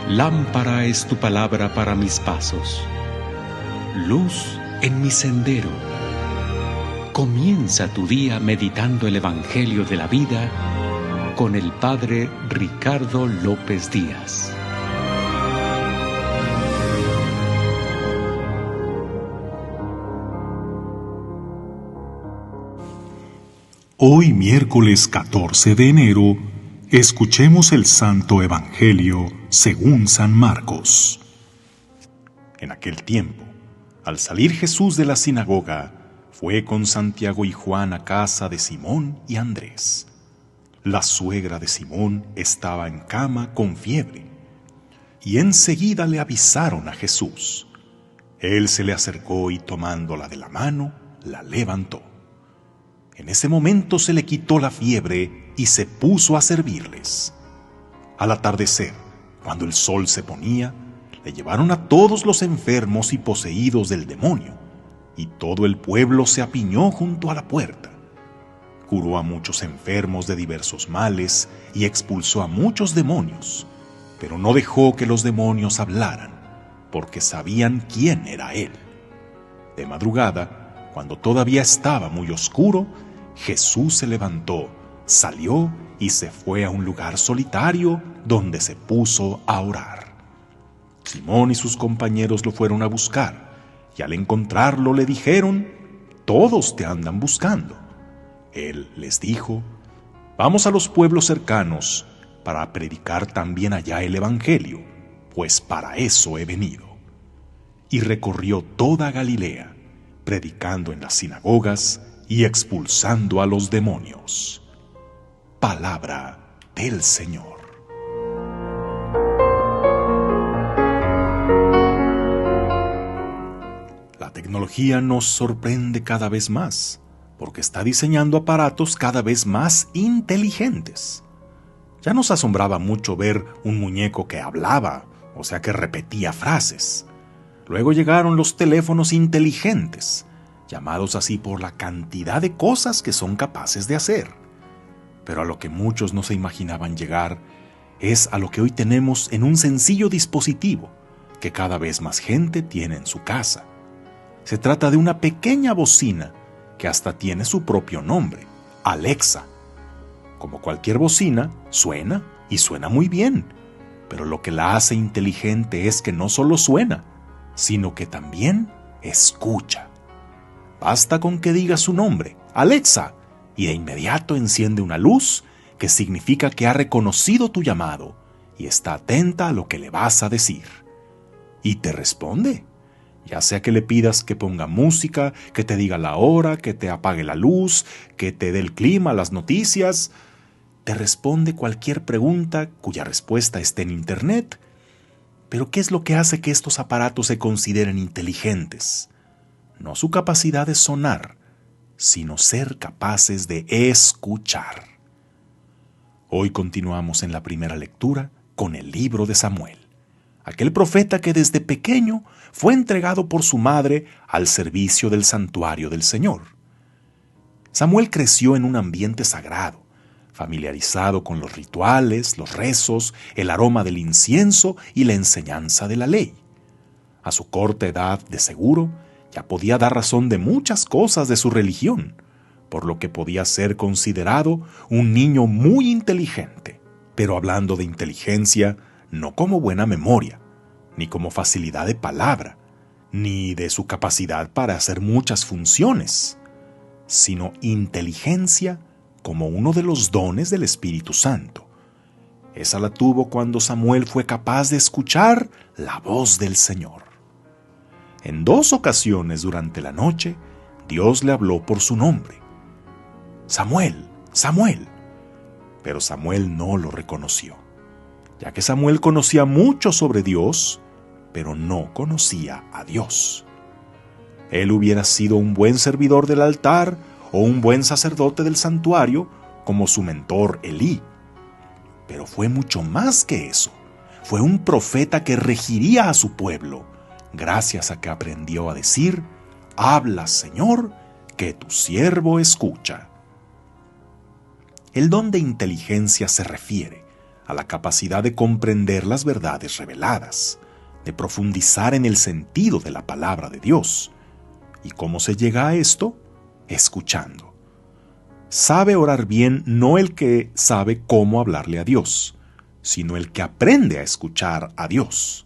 Lámpara es tu palabra para mis pasos, luz en mi sendero. Comienza tu día meditando el Evangelio de la vida con el Padre Ricardo López Díaz. Hoy, miércoles 14 de enero, escuchemos el Santo Evangelio según San Marcos. En aquel tiempo, al salir Jesús de la sinagoga, fue con Santiago y Juan a casa de Simón y Andrés. La suegra de Simón estaba en cama con fiebre, y enseguida le avisaron a Jesús. Él se le acercó y tomándola de la mano, la levantó. En ese momento se le quitó la fiebre y se puso a servirles. Al atardecer, cuando el sol se ponía, le llevaron a todos los enfermos y poseídos del demonio, y todo el pueblo se apiñó junto a la puerta. Curó a muchos enfermos de diversos males y expulsó a muchos demonios, pero no dejó que los demonios hablaran, porque sabían quién era él. De madrugada, cuando todavía estaba muy oscuro, Jesús se levantó, salió y se fue a un lugar solitario donde se puso a orar. Simón y sus compañeros lo fueron a buscar y al encontrarlo le dijeron: «Todos te andan buscando». Él les dijo: «Vamos a los pueblos cercanos para predicar también allá el Evangelio, pues para eso he venido». Y recorrió toda Galilea, predicando en las sinagogas y expulsando a los demonios. Palabra del Señor. La tecnología nos sorprende cada vez más, porque está diseñando aparatos cada vez más inteligentes. Ya nos asombraba mucho ver un muñeco que hablaba, o sea que repetía frases. Luego llegaron los teléfonos inteligentes, llamados así por la cantidad de cosas que son capaces de hacer. Pero a lo que muchos no se imaginaban llegar es a lo que hoy tenemos en un sencillo dispositivo que cada vez más gente tiene en su casa. Se trata de una pequeña bocina que hasta tiene su propio nombre, Alexa. Como cualquier bocina, suena y suena muy bien, pero lo que la hace inteligente es que no solo suena, sino que también escucha. Basta con que diga su nombre, Alexa, y de inmediato enciende una luz que significa que ha reconocido tu llamado y está atenta a lo que le vas a decir. Y te responde, ya sea que le pidas que ponga música, que te diga la hora, que te apague la luz, que te dé el clima, las noticias. Te responde cualquier pregunta cuya respuesta esté en Internet. Pero ¿qué es lo que hace que estos aparatos se consideren inteligentes? No su capacidad de sonar, sino ser capaces de escuchar. Hoy continuamos en la primera lectura con el libro de Samuel, aquel profeta que desde pequeño fue entregado por su madre al servicio del santuario del Señor. Samuel creció en un ambiente sagrado, familiarizado con los rituales, los rezos, el aroma del incienso y la enseñanza de la ley. A su corta edad, de seguro, ya podía dar razón de muchas cosas de su religión, por lo que podía ser considerado un niño muy inteligente. Pero hablando de inteligencia, no como buena memoria, ni como facilidad de palabra, ni de su capacidad para hacer muchas funciones, sino inteligencia como uno de los dones del Espíritu Santo. Esa la tuvo cuando Samuel fue capaz de escuchar la voz del Señor. En 2 ocasiones durante la noche, Dios le habló por su nombre: «Samuel, Samuel». Pero Samuel no lo reconoció, ya que Samuel conocía mucho sobre Dios, pero no conocía a Dios. Él hubiera sido un buen servidor del altar o un buen sacerdote del santuario, como su mentor Elí. Pero fue mucho más que eso. Fue un profeta que regiría a su pueblo, gracias a que aprendió a decir: «Habla, Señor, que tu siervo escucha». El don de inteligencia se refiere a la capacidad de comprender las verdades reveladas, de profundizar en el sentido de la palabra de Dios. ¿Y cómo se llega a esto? Escuchando. Sabe orar bien no el que sabe cómo hablarle a Dios, sino el que aprende a escuchar a Dios.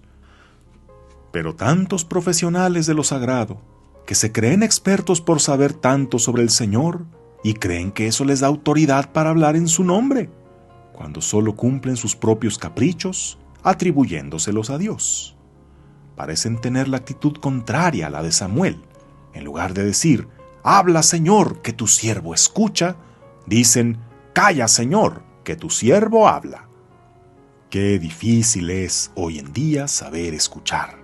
Pero tantos profesionales de lo sagrado, que se creen expertos por saber tanto sobre el Señor y creen que eso les da autoridad para hablar en su nombre, cuando solo cumplen sus propios caprichos, atribuyéndoselos a Dios. Parecen tener la actitud contraria a la de Samuel. En lugar de decir, «Habla, Señor, que tu siervo escucha», dicen, «Calla, Señor, que tu siervo habla». Qué difícil es hoy en día saber escuchar.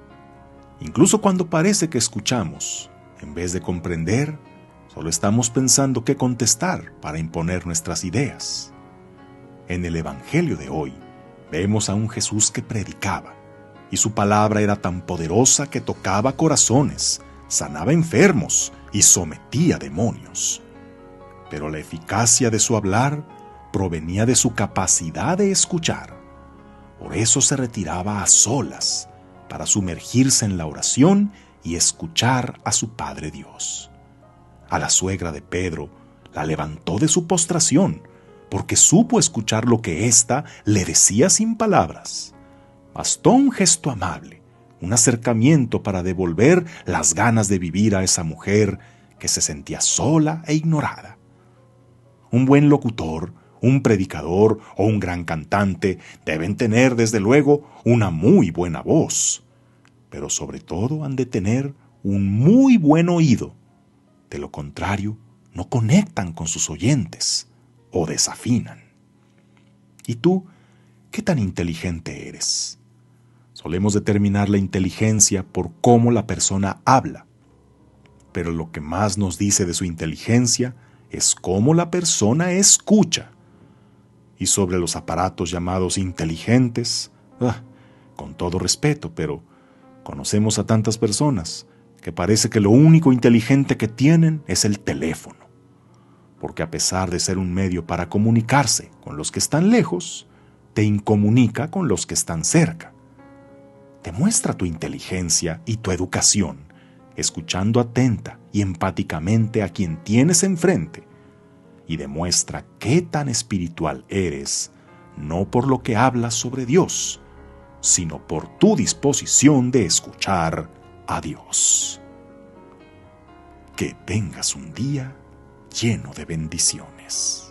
Incluso cuando parece que escuchamos, en vez de comprender, solo estamos pensando qué contestar para imponer nuestras ideas. En el Evangelio de hoy, vemos a un Jesús que predicaba, y su palabra era tan poderosa que tocaba corazones, sanaba enfermos y sometía demonios. Pero la eficacia de su hablar provenía de su capacidad de escuchar. Por eso se retiraba a solas, para sumergirse en la oración y escuchar a su Padre Dios. A la suegra de Pedro la levantó de su postración, porque supo escuchar lo que ésta le decía sin palabras. Bastó un gesto amable, un acercamiento para devolver las ganas de vivir a esa mujer que se sentía sola e ignorada. Un buen locutor, un predicador o un gran cantante deben tener, desde luego, una muy buena voz, pero sobre todo han de tener un muy buen oído. De lo contrario, no conectan con sus oyentes o desafinan. ¿Y tú, qué tan inteligente eres? Solemos determinar la inteligencia por cómo la persona habla, pero lo que más nos dice de su inteligencia es cómo la persona escucha. Y sobre los aparatos llamados inteligentes, con todo respeto, pero conocemos a tantas personas que parece que lo único inteligente que tienen es el teléfono, porque a pesar de ser un medio para comunicarse con los que están lejos, te incomunica con los que están cerca. Demuestra tu inteligencia y tu educación, escuchando atenta y empáticamente a quien tienes enfrente, y demuestra qué tan espiritual eres, no por lo que hablas sobre Dios, sino por tu disposición de escuchar a Dios. Que tengas un día lleno de bendiciones.